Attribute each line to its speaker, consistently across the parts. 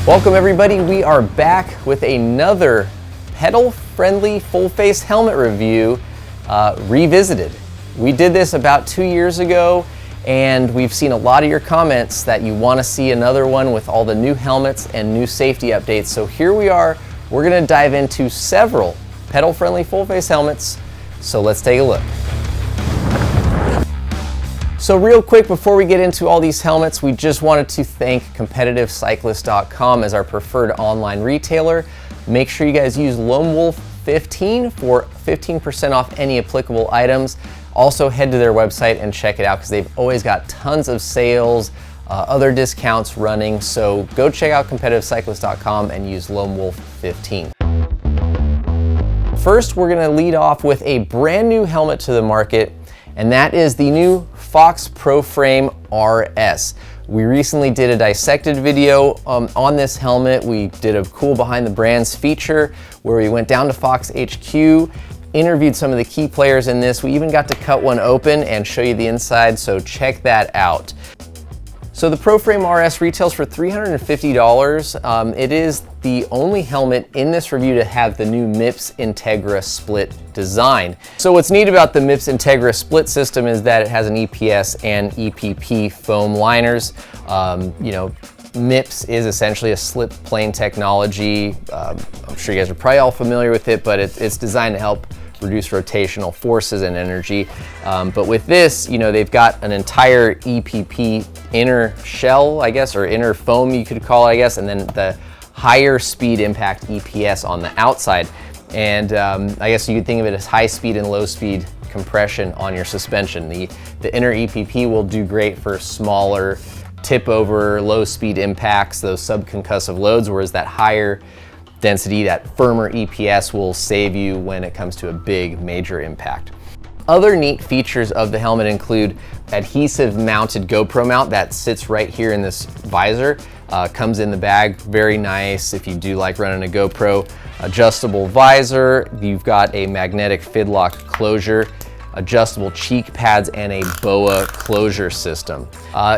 Speaker 1: Welcome everybody, we are back with another pedal-friendly full-face helmet review, revisited. We did this about 2 years ago, and we've seen a lot of your comments that you want to see another one with all the new helmets and new safety updates. So here we are, we're going to dive into several pedal-friendly full-face helmets, so let's take a look. So real quick, before we get into all these helmets, we just wanted to thank CompetitiveCyclist.com as our preferred online retailer. Make sure you guys use Loam 15 for 15% off any applicable items. Also head to their website and check it out because they've always got tons of sales, other discounts running. So go check out CompetitiveCyclist.com and use Loam 15. First, we're going to lead off with a brand new helmet to the market, and that is the new Fox Proframe RS. We recently did a dissected video on this helmet. We did a cool behind the brands feature where we went down to Fox HQ, interviewed some of the key players in this. We even got to cut one open and show you the inside, so check that out. So the Proframe RS retails for $350. It is the only helmet in this review to have the new MIPS Integra split design. So what's neat about the MIPS Integra split system is that it has an EPS and EPP foam liners. MIPS is essentially a slip plane technology. I'm sure you guys are probably all familiar with it, but it's designed to help reduce rotational forces and energy. But with this, they've got an entire EPP inner shell, I guess, or inner foam you could call it, I guess, and then the higher speed impact EPS on the outside. And I guess you could think of it as high speed and low speed compression on your suspension. The inner EPP will do great for smaller tip over, low speed impacts, those subconcussive loads, whereas that higher density, that firmer EPS will save you when it comes to a big major impact. Other neat features of the helmet include adhesive mounted GoPro mount that sits right here in this visor. Comes in the bag, very nice if you do like running a GoPro. Adjustable visor, you've got a magnetic fidlock closure, adjustable cheek pads, and a BOA closure system.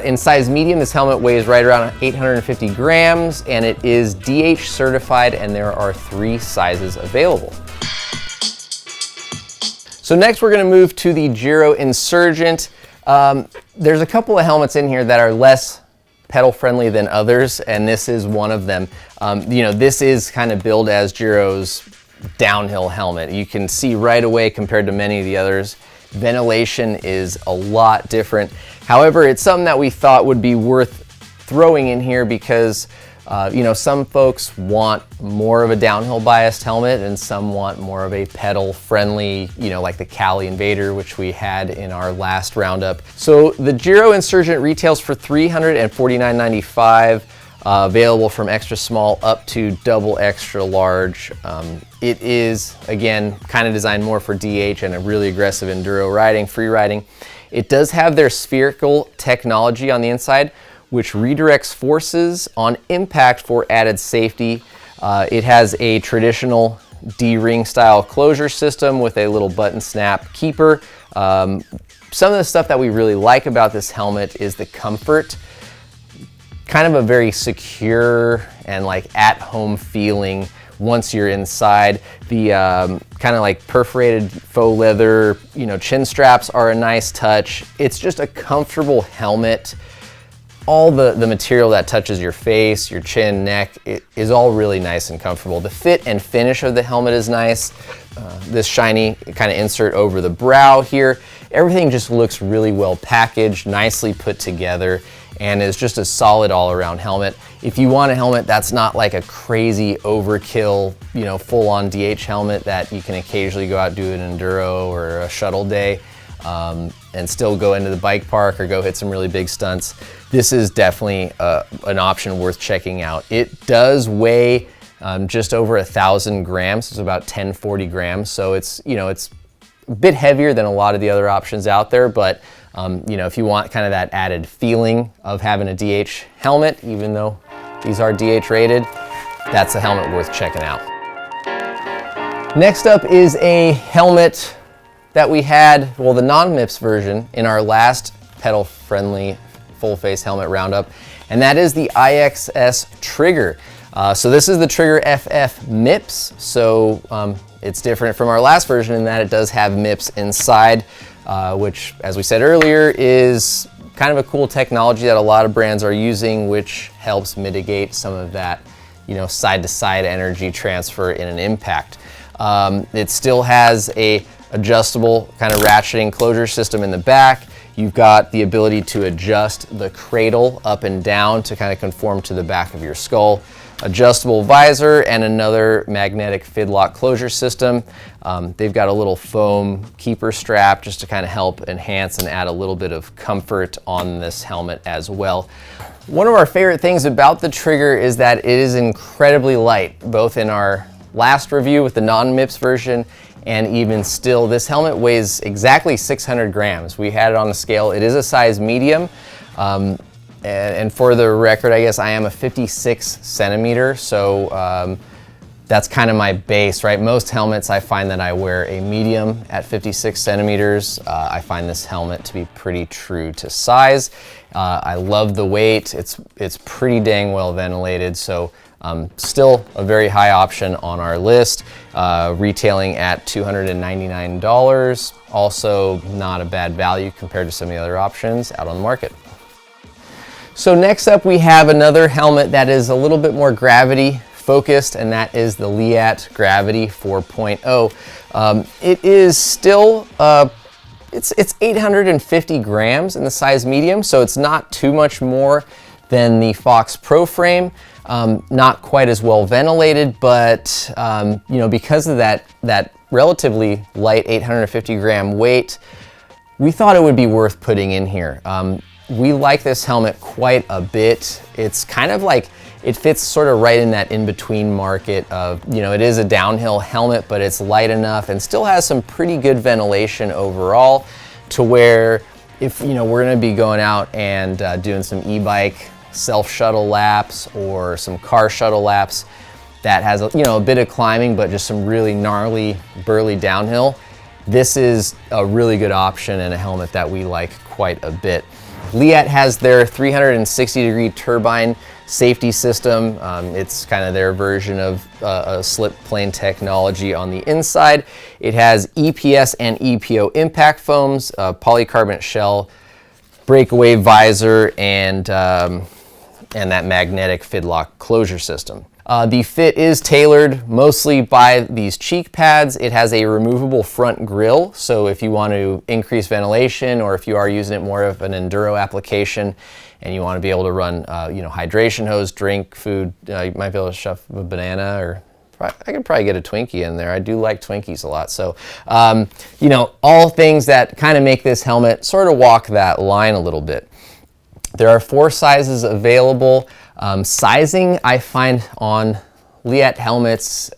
Speaker 1: In size medium, this helmet weighs right around 850 grams, and it is DH certified, and there are 3 sizes available. So next we're gonna move to the Giro Insurgent. There's a couple of helmets in here that are less pedal friendly than others, and this is one of them. This is kind of billed as Giro's downhill helmet. You can see right away compared to many of the others, ventilation is a lot different. However, it's something that we thought would be worth throwing in here because some folks want more of a downhill biased helmet and some want more of a pedal friendly, like the Cali Invader, which we had in our last roundup. So the Giro Insurgent retails for $349.95, available from extra small up to double extra large. It is, again, kind of designed more for DH and a really aggressive enduro riding, free riding. It does have their spherical technology on the inside, which redirects forces on impact for added safety. It has a traditional D-ring style closure system with a little button snap keeper. Some of the stuff that we really like about this helmet is the comfort. Kind of a very secure and like at-home feeling once you're inside. The kind of like perforated faux leather, chin straps are a nice touch. It's just a comfortable helmet. All the material that touches your face, your chin, neck, it is all really nice and comfortable. The fit and finish of the helmet is nice. This shiny kind of insert over the brow here. Everything just looks really well packaged, nicely put together, and is just a solid all-around helmet. If you want a helmet that's not like a crazy overkill, full-on DH helmet that you can occasionally go out and do an enduro or a shuttle day, and still go into the bike park or go hit some really big stunts, this is definitely an option worth checking out. It does weigh just over 1,000 grams. It's about 1040 grams. So it's, it's a bit heavier than a lot of the other options out there, but if you want kind of that added feeling of having a DH helmet, even though these are DH rated, that's a helmet worth checking out. Next up is a helmet that we had, well, the non-MIPS version in our last pedal-friendly full-face helmet roundup, and that is the IXS Trigger. So this is the Trigger FF MIPS. So it's different from our last version in that it does have MIPS inside, which, as we said earlier, is kind of a cool technology that a lot of brands are using, which helps mitigate some of that, side-to-side energy transfer in an impact. It still has a adjustable kind of ratcheting closure system in the back. You've got the ability to adjust the cradle up and down to kind of conform to the back of your skull. Adjustable visor and another magnetic fidlock closure system. They've got a little foam keeper strap just to kind of help enhance and add a little bit of comfort on this helmet as well. One of our favorite things about the Trigger is that it is incredibly light, both in our last review with the non-MIPS version and even still. This helmet weighs exactly 600 grams. We had it on the scale. It is a size medium. And for the record, I guess I am a 56 centimeter, so that's kind of my base, right? Most helmets, I find that I wear a medium at 56 centimeters. I find this helmet to be pretty true to size. I love the weight. It's pretty dang well ventilated, so still a very high option on our list, retailing at $299. Also not a bad value compared to some of the other options out on the market. So next up, we have another helmet that is a little bit more gravity focused, and that is the Leatt Gravity 4.0. It is still, it's 850 grams in the size medium, so it's not too much more than the Fox Proframe. Not quite as well ventilated, but because of that relatively light 850 gram weight, we thought it would be worth putting in here. We like this helmet quite a bit. It's kind of like, it fits sort of right in that in-between market of, it is a downhill helmet, but it's light enough and still has some pretty good ventilation overall to where if, we're gonna be going out and doing some e-bike self-shuttle laps or some car shuttle laps that has, a bit of climbing, but just some really gnarly, burly downhill, this is a really good option and a helmet that we like quite a bit. Leatt has their 360-degree turbine safety system. It's kind of their version of a slip plane technology on the inside. It has EPS and EPO impact foams, polycarbonate shell, breakaway visor, and that magnetic fidlock closure system. The fit is tailored mostly by these cheek pads. It has a removable front grille, so if you want to increase ventilation or if you are using it more of an enduro application and you want to be able to run hydration hose, drink, food, you might be able to shove a banana, or I could probably get a Twinkie in there. I do like Twinkies a lot. So, all things that kind of make this helmet sort of walk that line a little bit. There are 4 sizes available. Sizing, I find on Leatt helmets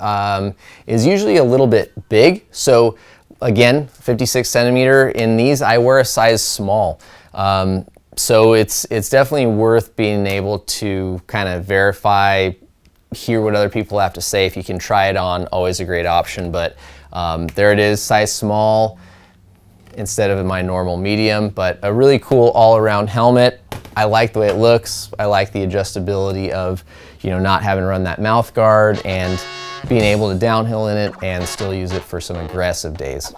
Speaker 1: is usually a little bit big. So again, 56 centimeter. In these, I wear a size small. So it's definitely worth being able to kind of verify, hear what other people have to say. If you can try it on, always a great option. But there it is, size small instead of my normal medium, but a really cool all-around helmet. I like the way it looks. I like the adjustability of, not having to run that mouth guard and being able to downhill in it and still use it for some aggressive days.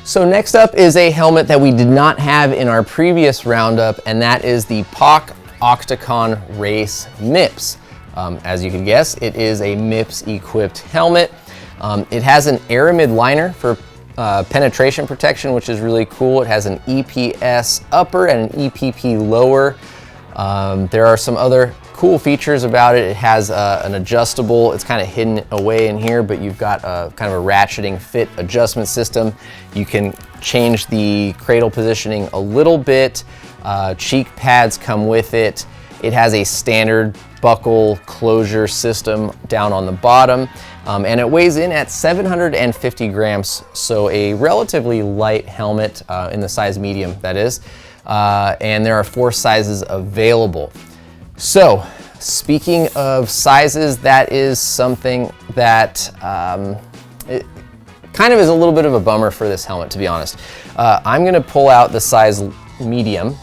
Speaker 1: So next up is a helmet that we did not have in our previous roundup, and that is the POC Otocon Race MIPS. As you can guess, it is a MIPS equipped helmet. It has an aramid liner for penetration protection, which is really cool. It has an EPS upper and an EPP lower. There are some other cool features about it. It has an adjustable, it's kind of hidden away in here, but you've got a kind of a ratcheting fit adjustment system. You can change the cradle positioning a little bit. Cheek pads come with it. It has a standard buckle closure system down on the bottom, and it weighs in at 750 grams, so a relatively light helmet in the size medium, that is, and there are 4 sizes available. So speaking of sizes, that is something that it kind of is a little bit of a bummer for this helmet, to be honest. I'm going to pull out the size medium,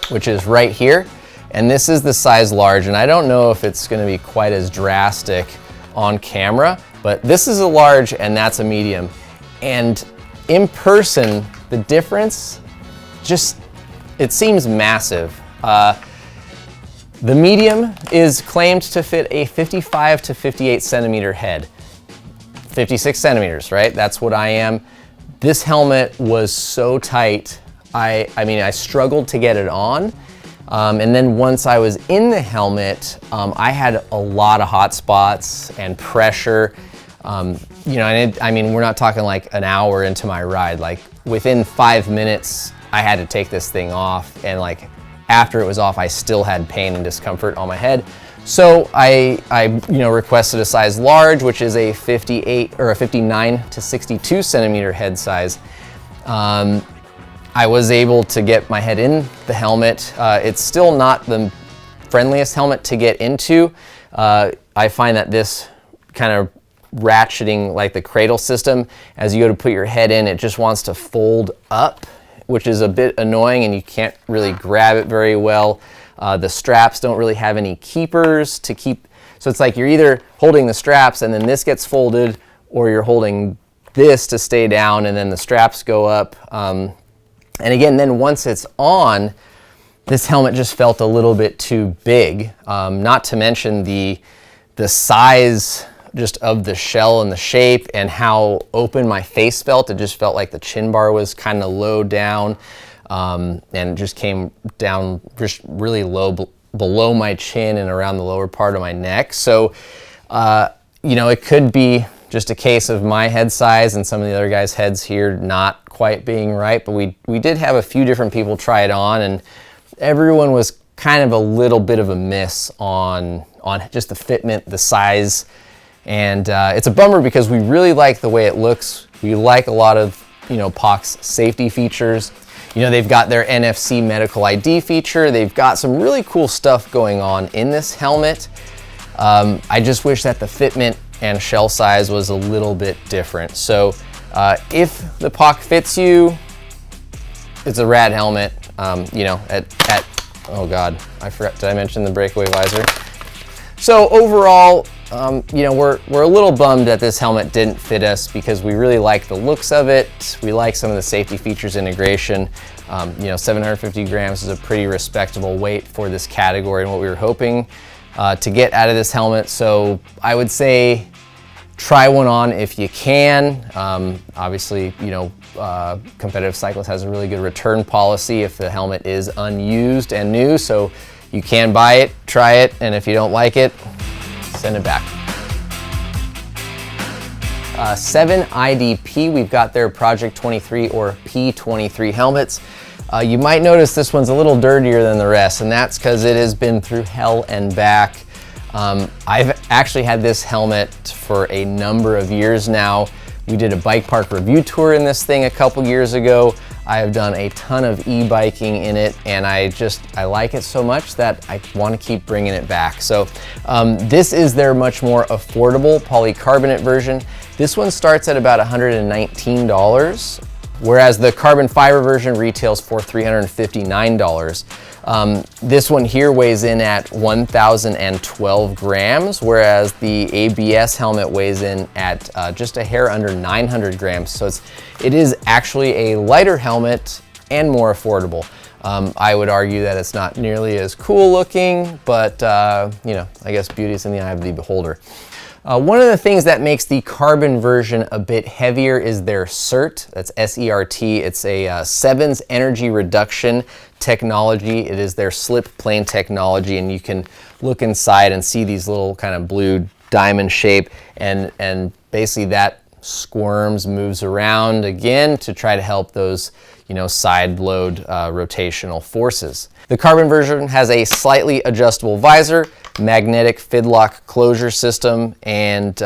Speaker 1: which is right here. and this is the size large, and I don't know if it's gonna be quite as drastic on camera, but this is a large and that's a medium. And in person, the difference just, it seems massive. The medium is claimed to fit a 55 to 58 centimeter head. 56 centimeters, right? That's what I am. This helmet was so tight, I mean, I struggled to get it on. And then once I was in the helmet, I had a lot of hot spots and pressure. You know, and I mean, we're not talking like an hour into my ride. Like within 5 minutes, I had to take this thing off, and like after it was off, I still had pain and discomfort on my head. So I you know, requested a size large, which is a 58 or a 59 to 62 centimeter head size. I was able to get my head in the helmet. It's still not the friendliest helmet to get into. I find that this kind of ratcheting, like the cradle system, as you go to put your head in, it just wants to fold up, which is a bit annoying, and you can't really grab it very well. The straps don't really have any keepers to keep, so it's like you're either holding the straps and then this gets folded, or you're holding this to stay down and then the straps go up. And again, then once it's on, this helmet just felt a little bit too big, not to mention the size just of the shell and the shape and how open my face felt. It just felt like the chin bar was kind of low down, and just came down just really low below my chin and around the lower part of my neck. So, you know, it could be just a case of my head size and some of the other guys' heads here not quite being right, but we did have a few different people try it on, and everyone was kind of a little bit of a miss on just the fitment, the size. And it's a bummer because we really like the way it looks. We like a lot of, you know, POC's safety features. You know, they've got their NFC medical ID feature. They've got some really cool stuff going on in this helmet. I just wish that the fitment and shell size was a little bit different. So if the POC fits you, it's a rad helmet. You know, oh God, I forgot, did I mention the breakaway visor? So overall, you know, we're a little bummed that this helmet didn't fit us because we really like the looks of it. We like some of the safety features integration. You know, 750 grams is a pretty respectable weight for this category and what we were hoping to get out of this helmet. So I would say try one on if you can. Obviously, you know, Competitive Cyclist has a really good return policy if the helmet is unused and new. So you can buy it, try it, and if you don't like it, send it back. 7IDP, we've got their Project 23 or P23 helmets. You might notice this one's a little dirtier than the rest, and that's because it has been through hell and back. I've actually had this helmet for a number of years now. We did a bike park review tour in this thing a couple years ago. I have done a ton of e-biking in it, and I like it so much that I want to keep bringing it back. So this is their much more affordable polycarbonate version. This one starts at about $119, whereas the carbon fiber version retails for $359. This one here weighs in at 1,012 grams, whereas the ABS helmet weighs in at just a hair under 900 grams. So it is actually a lighter helmet and more affordable. I would argue that it's not nearly as cool looking, but you know, I guess beauty is in the eye of the beholder. One of the things that makes the carbon version a bit heavier is their SERT. That's S-E-R-T. It's a Sevens energy reduction technology. It is their slip plane technology, and you can look inside and see these little kind of blue diamond shape, and basically that squirms, moves around again to try to help those, you know, side load rotational forces. The carbon version has a slightly adjustable visor, magnetic fidlock closure system, and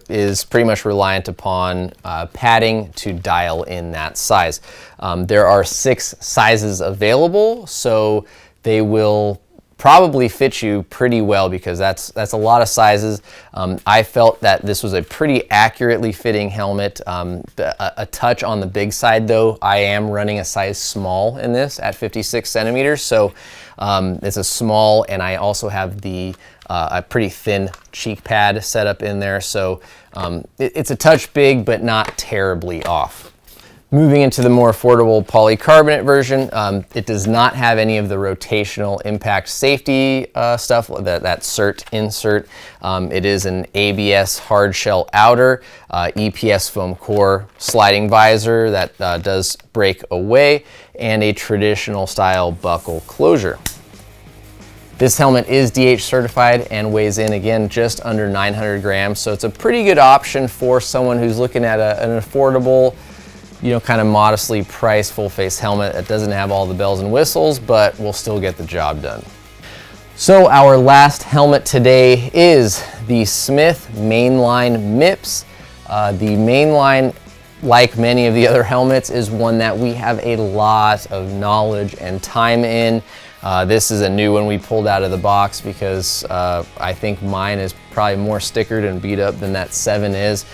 Speaker 1: is pretty much reliant upon padding to dial in that size. There are 6 sizes available, so they will probably fit you pretty well because that's a lot of sizes. I felt that this was a pretty accurately fitting helmet. A touch on the big side though. I am running a size small in this at 56 centimeters, so It's a small, and I also have the a pretty thin cheek pad set up in there, so it's a touch big, but not terribly off. Moving into the more affordable polycarbonate version, it does not have any of the rotational impact safety stuff, that CERT insert. It is an ABS hard shell outer, EPS foam core sliding visor that does break away, and a traditional style buckle closure. This helmet is DH certified and weighs in, again, just under 900 grams, so it's a pretty good option for someone who's looking at an affordable, you know, kind of modestly priced full face helmet that doesn't have all the bells and whistles, but will still get the job done. So our last helmet today is the Smith Mainline MIPS. The Mainline, like many of the other helmets, is one that we have a lot of knowledge and time in. This is a new one we pulled out of the box because I think mine is probably more stickered and beat up than that 7 is.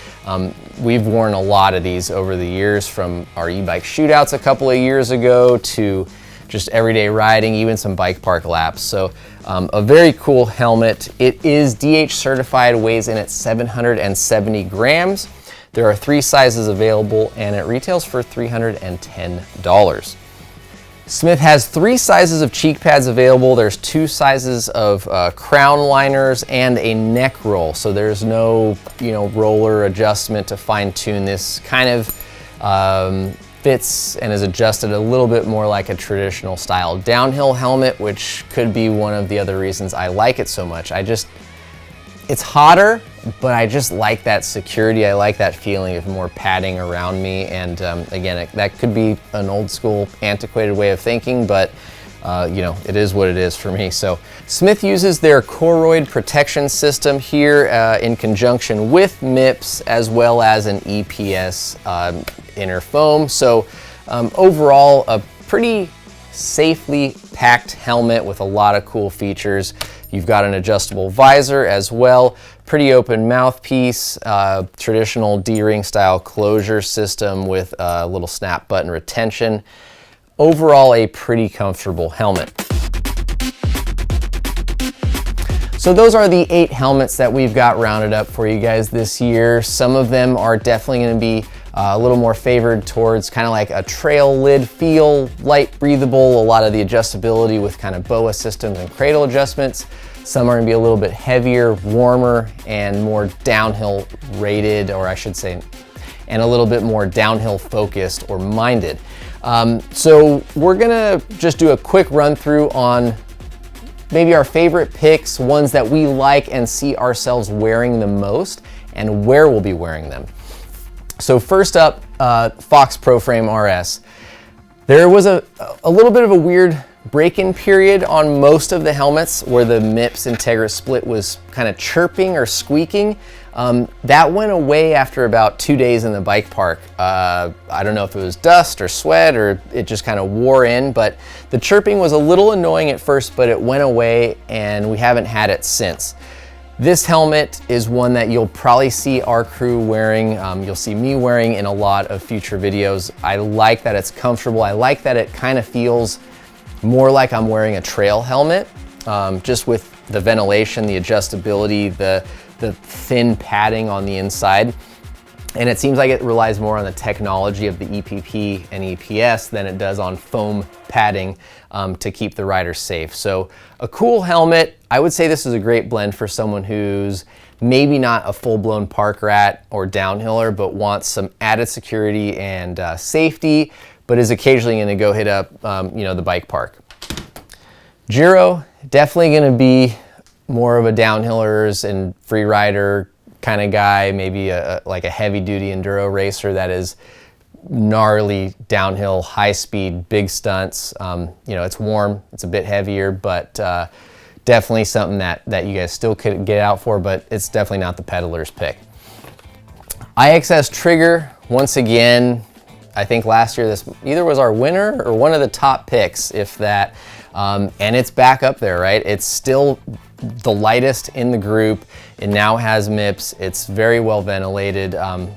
Speaker 1: We've worn a lot of these over the years, from our e-bike shootouts a couple of years ago to just everyday riding, even some bike park laps. So a very cool helmet. It is DH certified, weighs in at 770 grams. There are 3 sizes available, and it retails for $310. Smith has 3 sizes of cheek pads available. There's 2 sizes of crown liners and a neck roll. So there's no, you know, roller adjustment to fine tune. This kind of fits and is adjusted a little bit more like a traditional style downhill helmet, which could be one of the other reasons I like it so much. It's hotter, but I just like that security. I like that feeling of more padding around me. And again, that could be an old school, antiquated way of thinking, but you know, it is what it is for me. So Smith uses their Coroid protection system here in conjunction with MIPS, as well as an EPS inner foam. So overall, a pretty safely packed helmet with a lot of cool features. You've got an adjustable visor as well, pretty open mouthpiece, traditional D-ring style closure system with a little snap button retention. Overall, a pretty comfortable helmet. So those are the 8 helmets that we've got rounded up for you guys this year. Some of them are definitely going to be a little more favored towards kind of like a trail lid feel, light breathable, a lot of the adjustability with kind of BOA systems and cradle adjustments. Some are going to be a little bit heavier, warmer, and more downhill rated, or I should say, and a little bit more downhill focused or minded. So we're gonna just do a quick run through on maybe our favorite picks, ones that we like and see ourselves wearing the most, and where we'll be wearing them. So first up, Fox Proframe RS. There was a little bit of a weird break-in period on most of the helmets where the MIPS Integra split was kind of chirping or squeaking. That went away after about 2 days in the bike park. I don't know if it was dust or sweat or it just kind of wore in, but the chirping was a little annoying at first, but it went away and we haven't had it since. This helmet is one that you'll probably see our crew wearing. You'll see me wearing in a lot of future videos. I like that it's comfortable. I like that it kind of feels more like I'm wearing a trail helmet, just with the ventilation, the adjustability, the thin padding on the inside. And it seems like it relies more on the technology of the EPP and EPS than it does on foam padding to keep the rider safe. So a cool helmet. I would say this is a great blend for someone who's maybe not a full-blown park rat or downhiller, but wants some added security and safety, but is occasionally going to go hit up the bike park. Giro, definitely going to be more of a downhillers and free rider kind of guy, maybe like a heavy duty enduro racer that is gnarly downhill, high speed, big stunts. It's warm, it's a bit heavier, but definitely something that you guys still could get out for, but it's definitely not the peddler's pick. IXS Trigger, once again, I think last year this either was our winner or one of the top picks, if that, and it's back up there, right? It's still the lightest in the group. It now has MIPS. It's very well ventilated.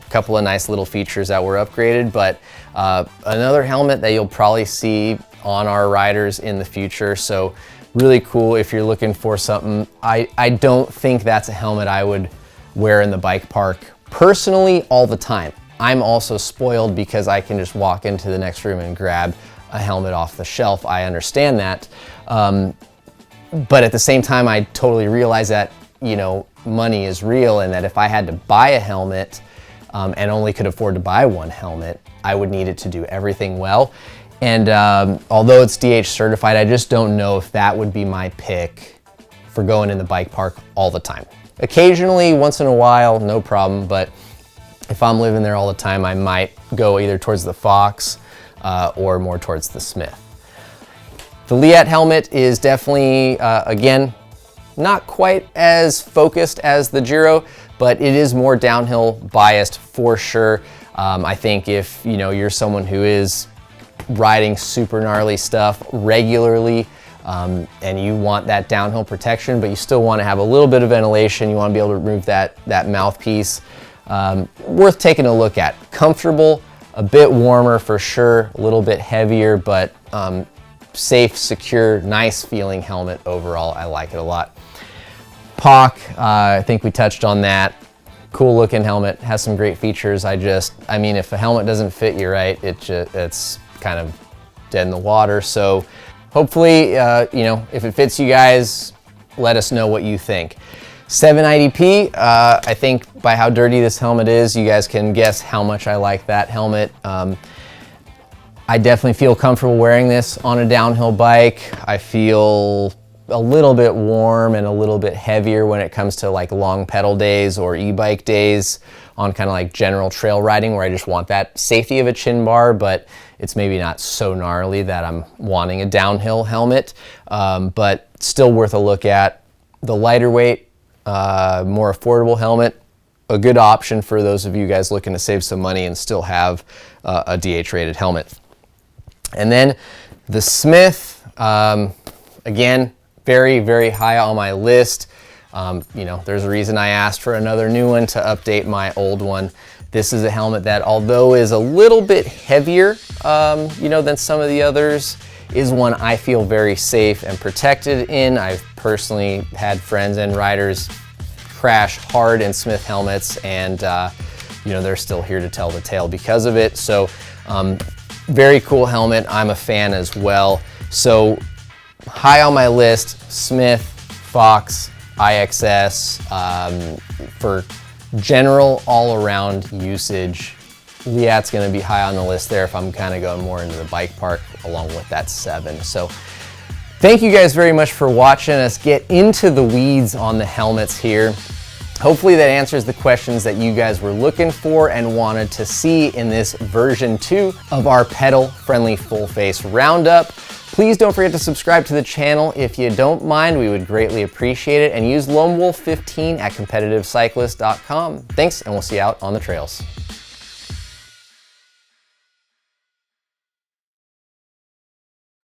Speaker 1: Couple of nice little features that were upgraded, but another helmet that you'll probably see on our riders in the future. So really cool if you're looking for something. I don't think that's a helmet I would wear in the bike park personally all the time. I'm also spoiled because I can just walk into the next room and grab a helmet off the shelf. I understand that. But at the same time, I totally realize that, you know, money is real, and that if I had to buy a helmet and only could afford to buy one helmet, I would need it to do everything well. And although it's DH certified, I just don't know if that would be my pick for going in the bike park all the time. Occasionally, once in a while, no problem, but if I'm living there all the time, I might go either towards the Fox or more towards the Smith. The Leatt helmet is definitely, again, not quite as focused as the Giro, but it is more downhill biased for sure. I think if, you know, you're someone who is riding super gnarly stuff regularly and you want that downhill protection, but you still want to have a little bit of ventilation, you want to be able to remove that mouthpiece, worth taking a look at. Comfortable, a bit warmer for sure, a little bit heavier, but safe, secure, nice feeling helmet overall. I like it a lot. POC, I think we touched on that. Cool looking helmet, has some great features. I mean, if a helmet doesn't fit you right, it's kind of dead in the water. So hopefully, you know, if it fits you guys, let us know what you think. 790p, I think by how dirty this helmet is, you guys can guess how much I like that helmet. I definitely feel comfortable wearing this on a downhill bike. I feel a little bit warm and a little bit heavier when it comes to like long pedal days or e-bike days on kind of like general trail riding, where I just want that safety of a chin bar, but it's maybe not so gnarly that I'm wanting a downhill helmet, but still worth a look at. The lighter weight, more affordable helmet, a good option for those of you guys looking to save some money and still have a DH rated helmet. And then the Smith, again, very, very high on my list. You know, there's a reason I asked for another new one to update my old one. This is a helmet that, although is a little bit heavier, you know, than some of the others, is one I feel very safe and protected in. I've personally had friends and riders crash hard in Smith helmets, and you know, they're still here to tell the tale because of it. So very cool helmet. I'm a fan as well. So high on my list, Smith, Fox, IXS, for general all-around usage. Leatt's gonna be high on the list there if I'm kind of going more into the bike park along with that 7. So thank you guys very much for watching us get into the weeds on the helmets here. Hopefully that answers the questions that you guys were looking for and wanted to see in this version 2 of our pedal-friendly full-face roundup. Please don't forget to subscribe to the channel if you don't mind. We would greatly appreciate it. And use LomeWolf15 at competitivecyclist.com. Thanks, and we'll see you out on the trails.